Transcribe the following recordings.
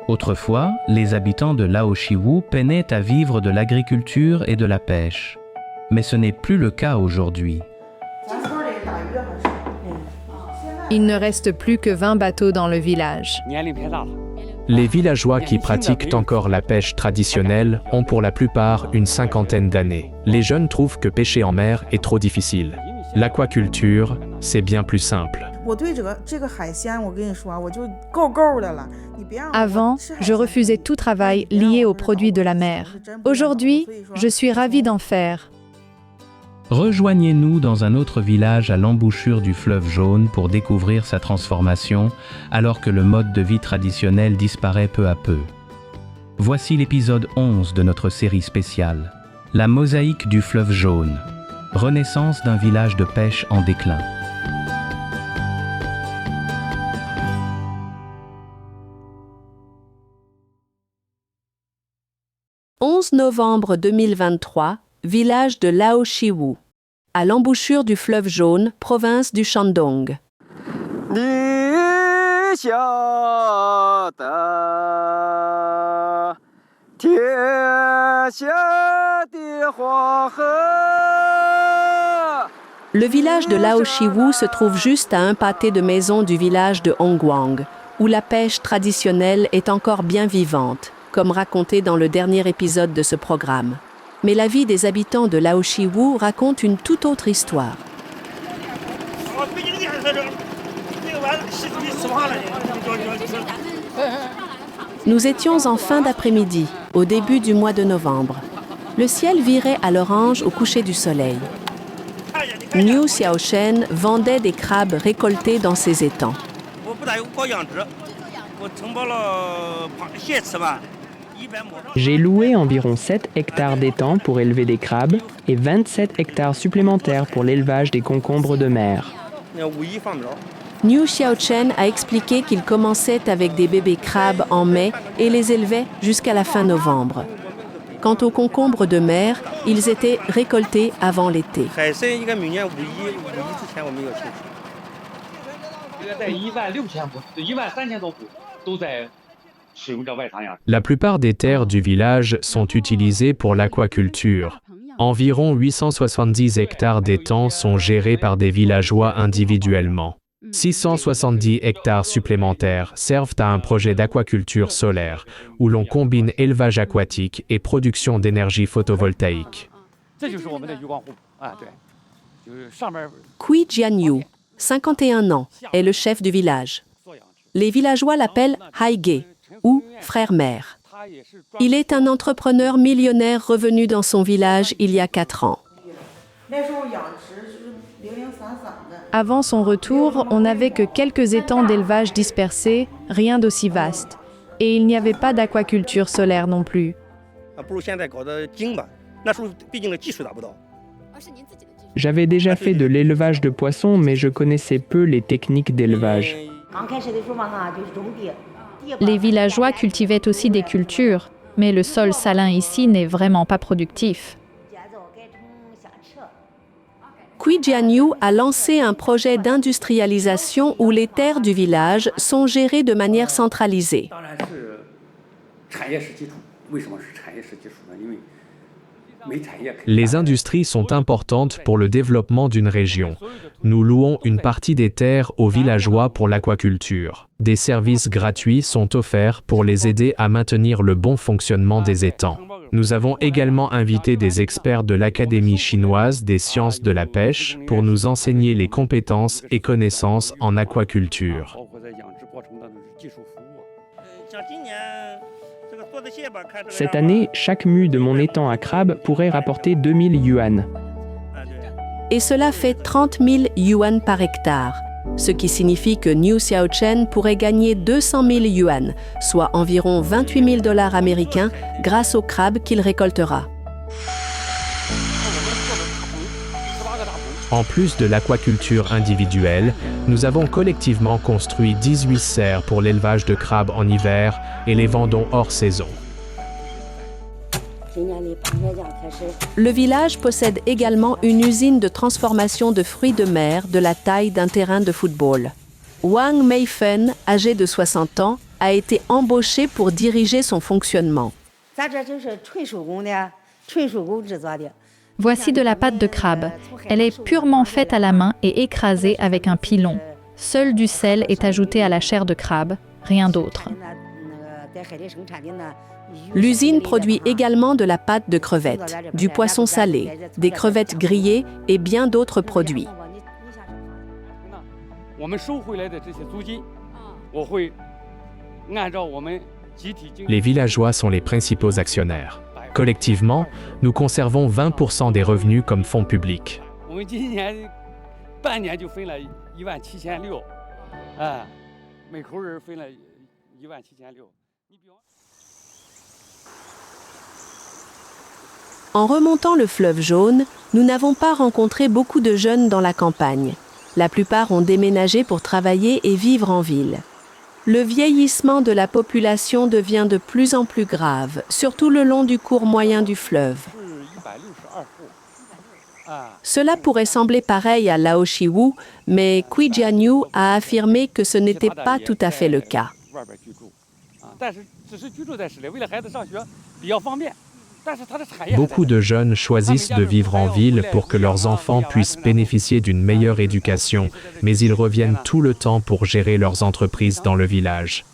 Autrefois, les habitants de Laoshiwu peinaient à vivre de l'agriculture et de la pêche. Mais ce n'est plus le cas aujourd'hui. Il ne reste plus que 20 bateaux dans le village. Les villageois qui pratiquent encore la pêche traditionnelle ont pour la plupart une cinquantaine d'années. Les jeunes trouvent que pêcher en mer est trop difficile. L'aquaculture, c'est bien plus simple. Avant, je refusais tout travail lié aux produits de la mer. Aujourd'hui, je suis ravie d'en faire. Rejoignez-nous dans un autre village à l'embouchure du fleuve Jaune pour découvrir sa transformation alors que le mode de vie traditionnel disparaît peu à peu. Voici l'épisode 11 de notre série spéciale, La mosaïque du fleuve Jaune, renaissance d'un village de pêche en déclin. « 11 novembre 2023, village de Laoshiwu, à l'embouchure du fleuve Jaune, province du Shandong. Le village de Laoshiwu se trouve juste à un pâté de maisons du village de Hongguang, où la pêche traditionnelle est encore bien vivante, comme raconté dans le dernier épisode de ce programme. Mais la vie des habitants de Laoshiwu raconte une toute autre histoire. Nous étions en fin d'après-midi, au début du mois de novembre. Le ciel virait à l'orange au coucher du soleil. Niu Xiaoshen vendait des crabes récoltés dans ses étangs. J'ai loué environ 7 hectares d'étangs pour élever des crabes et 27 hectares supplémentaires pour l'élevage des concombres de mer. Niu Xiaochen a expliqué qu'il commençait avec des bébés crabes en mai et les élevait jusqu'à la fin novembre. Quant aux concombres de mer, ils étaient récoltés avant l'été. La plupart des terres du village sont utilisées pour l'aquaculture. Environ 870 hectares d'étangs sont gérés par des villageois individuellement. 670 hectares supplémentaires servent à un projet d'aquaculture solaire, où l'on combine élevage aquatique et production d'énergie photovoltaïque. Kui Jianyu, 51 ans, est le chef du village. Les villageois l'appellent Haige, ou frère-mère. Il est un entrepreneur millionnaire revenu dans son village il y a 4 ans. Avant son retour, on n'avait que quelques étangs d'élevage dispersés, rien d'aussi vaste. Et il n'y avait pas d'aquaculture solaire non plus. J'avais déjà fait de l'élevage de poissons, mais je connaissais peu les techniques d'élevage. Les villageois cultivaient aussi des cultures, mais le sol salin ici n'est vraiment pas productif. Kui Jianyu a lancé un projet d'industrialisation où les terres du village sont gérées de manière centralisée. Les industries sont importantes pour le développement d'une région. Nous louons une partie des terres aux villageois pour l'aquaculture. Des services gratuits sont offerts pour les aider à maintenir le bon fonctionnement des étangs. Nous avons également invité des experts de l'Académie chinoise des sciences de la pêche pour nous enseigner les compétences et connaissances en aquaculture. Cette année, chaque mue de mon étang à crabes pourrait rapporter 2000 yuan. Et cela fait 30 000 yuan par hectare, ce qui signifie que Niu Xiaochen pourrait gagner 200 000 yuan, soit environ 28 000 $ américains, grâce aux crabes qu'il récoltera. En plus de l'aquaculture individuelle, nous avons collectivement construit 18 serres pour l'élevage de crabes en hiver et les vendons hors saison. Le village possède également une usine de transformation de fruits de mer de la taille d'un terrain de football. Wang Meifen, âgé de 60 ans, a été embauché pour diriger son fonctionnement. Voici de la pâte de crabe. Elle est purement faite à la main et écrasée avec un pilon. Seul du sel est ajouté à la chair de crabe, rien d'autre. L'usine produit également de la pâte de crevettes, du poisson salé, des crevettes grillées et bien d'autres produits. Les villageois sont les principaux actionnaires. Collectivement, nous conservons 20% des revenus comme fonds publics. En remontant le fleuve Jaune, nous n'avons pas rencontré beaucoup de jeunes dans la campagne. La plupart ont déménagé pour travailler et vivre en ville. Le vieillissement de la population devient de plus en plus grave, surtout le long du cours moyen du fleuve. Cela pourrait sembler pareil à Laoshiwu, mais Cui Jianyu a affirmé que ce n'était pas tout à fait le cas. Beaucoup de jeunes choisissent de vivre en ville pour que leurs enfants puissent bénéficier d'une meilleure éducation, mais ils reviennent tout le temps pour gérer leurs entreprises dans le village.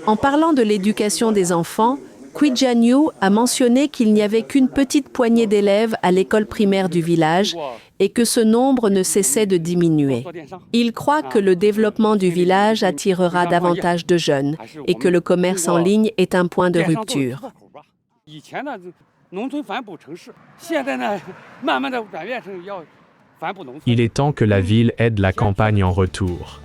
En parlant de l'éducation des enfants, Cui Jianyu a mentionné qu'il n'y avait qu'une petite poignée d'élèves à l'école primaire du village et que ce nombre ne cessait de diminuer. Il croit que le développement du village attirera davantage de jeunes et que le commerce en ligne est un point de rupture. Il est temps que la ville aide la campagne en retour.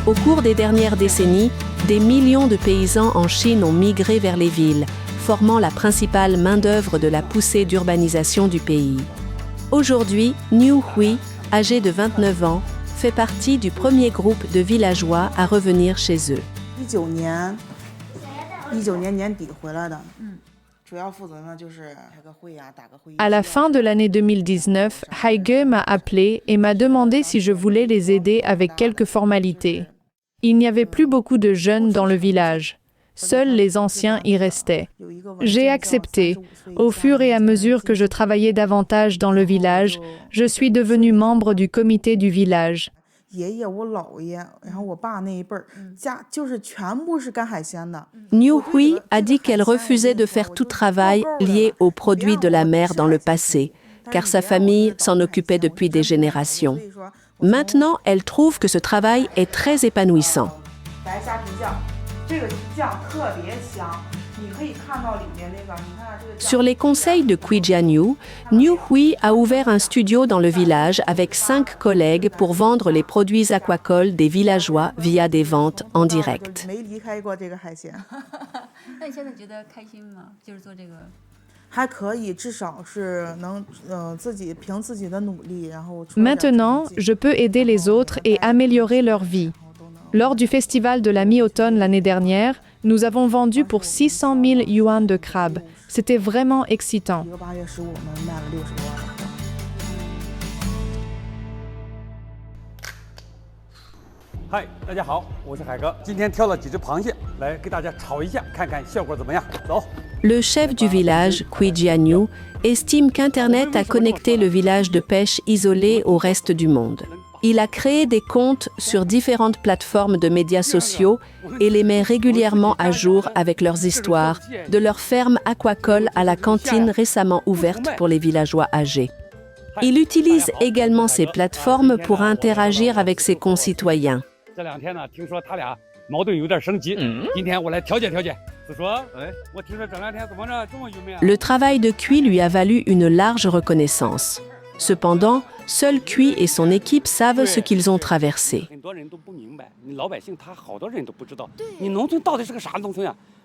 Au cours des dernières décennies, des millions de paysans en Chine ont migré vers les villes, formant la principale main-d'œuvre de la poussée d'urbanisation du pays. Aujourd'hui, Niu Hui, âgé de 29 ans, fait partie du premier groupe de villageois à revenir chez eux. À la fin de l'année 2019, Haige m'a appelé et m'a demandé si je voulais les aider avec quelques formalités. Il n'y avait plus beaucoup de jeunes dans le village. Seuls les anciens y restaient. J'ai accepté. Au fur et à mesure que je travaillais davantage dans le village, je suis devenue membre du comité du village. Niu Hui a dit qu'elle refusait de faire tout travail lié aux produits de la mer dans le passé, car sa famille s'en occupait depuis des générations. Maintenant, elle trouve que ce travail est très épanouissant. Sur les conseils de Cui Jianyu, Niu Hui a ouvert un studio dans le village avec 5 collègues pour vendre les produits aquacoles des villageois via des ventes en direct. Maintenant, je peux aider les autres et améliorer leur vie. Lors du festival de la mi-automne l'année dernière, nous avons vendu pour 600 000 yuan de crabes. C'était vraiment excitant. Le chef du village, Cui Jianyu, estime qu'Internet a connecté le village de pêche isolé au reste du monde. Il a créé des comptes sur différentes plateformes de médias sociaux et les met régulièrement à jour avec leurs histoires, de leur ferme aquacole à la cantine récemment ouverte pour les villageois âgés. Il utilise également ces plateformes pour interagir avec ses concitoyens. Le travail de Cui lui a valu une large reconnaissance. Cependant, seul Cui et son équipe savent ce qu'ils ont traversé.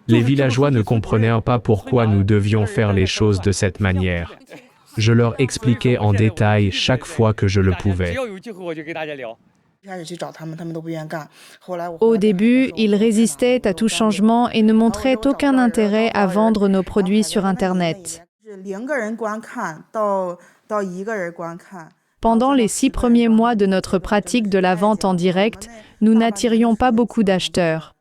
Les villageois ne comprenaient pas pourquoi nous devions faire les choses de cette manière. Je leur expliquais en détail chaque fois que je le pouvais. Au début, ils résistaient à tout changement et ne montraient aucun intérêt à vendre nos produits sur Internet. Pendant les 6 premiers mois de notre pratique de la vente en direct, nous n'attirions pas beaucoup d'acheteurs.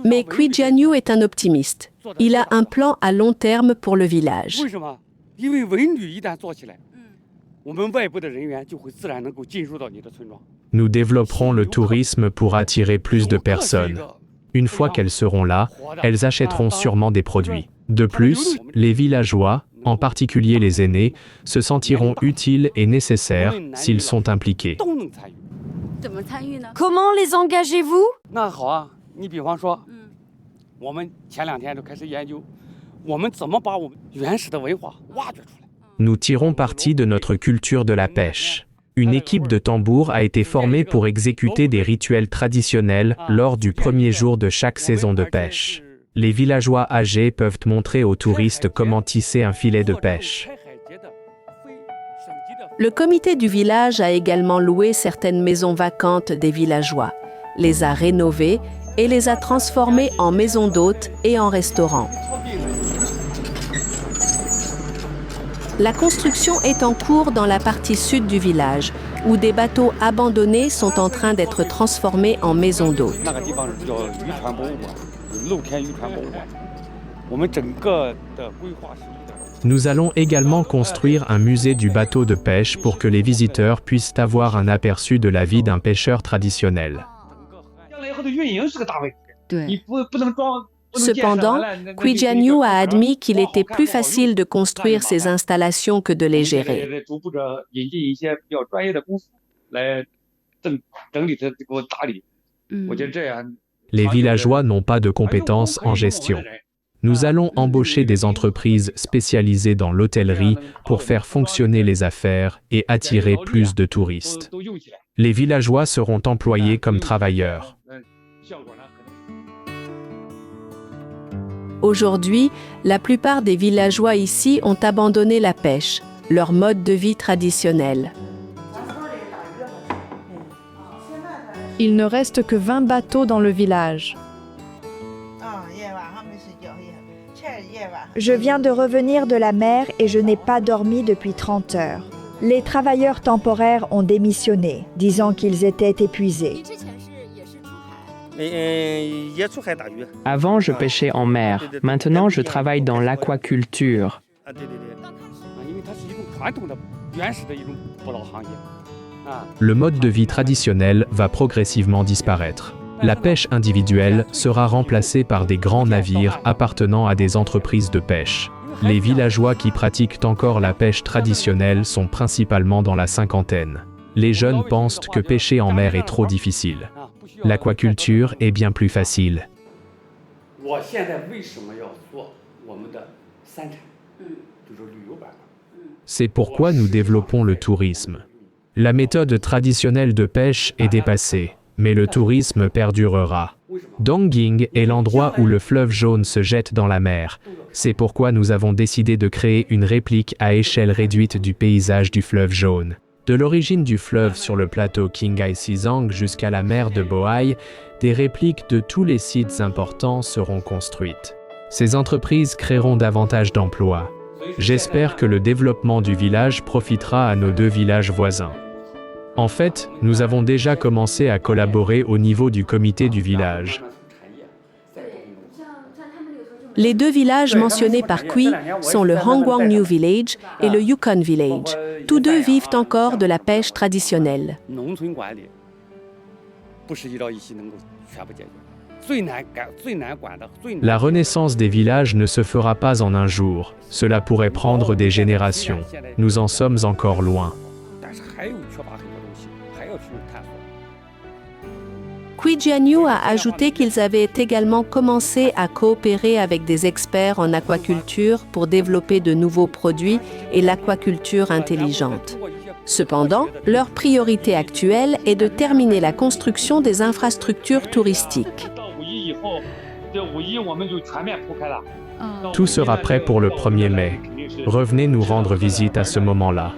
Mais Kui Jianyu est un optimiste. Il a un plan à long terme pour le village. Nous développerons le tourisme pour attirer plus de personnes. Une fois qu'elles seront là, elles achèteront sûrement des produits. De plus, les villageois, en particulier les aînés, se sentiront utiles et nécessaires s'ils sont impliqués. Comment les engagez-vous? Nous tirons parti de notre culture de la pêche. Une équipe de tambours a été formée pour exécuter des rituels traditionnels lors du premier jour de chaque saison de pêche. Les villageois âgés peuvent montrer aux touristes comment tisser un filet de pêche. Le comité du village a également loué certaines maisons vacantes des villageois, les a rénovées et les a transformées en maisons d'hôtes et en restaurants. La construction est en cours dans la partie sud du village, où des bateaux abandonnés sont en train d'être transformés en maisons d'hôtes. Nous allons également construire un musée du bateau de pêche pour que les visiteurs puissent avoir un aperçu de la vie d'un pêcheur traditionnel. Cependant, Kui Jianyu a admis qu'il était plus facile de construire ces installations que de les gérer. Les villageois n'ont pas de compétences en gestion. Nous allons embaucher des entreprises spécialisées dans l'hôtellerie pour faire fonctionner les affaires et attirer plus de touristes. Les villageois seront employés comme travailleurs. Aujourd'hui, la plupart des villageois ici ont abandonné la pêche, leur mode de vie traditionnel. Il ne reste que 20 bateaux dans le village. Je viens de revenir de la mer et je n'ai pas dormi depuis 30 heures. Les travailleurs temporaires ont démissionné, disant qu'ils étaient épuisés. Avant, je pêchais en mer. Maintenant, je travaille dans l'aquaculture. Le mode de vie traditionnel va progressivement disparaître. La pêche individuelle sera remplacée par des grands navires appartenant à des entreprises de pêche. Les villageois qui pratiquent encore la pêche traditionnelle sont principalement dans la cinquantaine. Les jeunes pensent que pêcher en mer est trop difficile. L'aquaculture est bien plus facile. C'est pourquoi nous développons le tourisme. La méthode traditionnelle de pêche est dépassée, mais le tourisme perdurera. Dongying est l'endroit où le fleuve jaune se jette dans la mer. C'est pourquoi nous avons décidé de créer une réplique à échelle réduite du paysage du fleuve jaune. De l'origine du fleuve sur le plateau Qinghai-Xizang jusqu'à la mer de Bohai, des répliques de tous les sites importants seront construites. Ces entreprises créeront davantage d'emplois. J'espère que le développement du village profitera à nos 2 villages voisins. En fait, nous avons déjà commencé à collaborer au niveau du comité du village. Les 2 villages mentionnés par Kui sont le Hongguang New Village et le Yukon Village. Tous 2 vivent encore de la pêche traditionnelle. La renaissance des villages ne se fera pas en un jour. Cela pourrait prendre des générations. Nous en sommes encore loin. Kui Jianyu a ajouté qu'ils avaient également commencé à coopérer avec des experts en aquaculture pour développer de nouveaux produits et l'aquaculture intelligente. Cependant, leur priorité actuelle est de terminer la construction des infrastructures touristiques. Tout sera prêt pour le 1er mai. Revenez nous rendre visite à ce moment-là.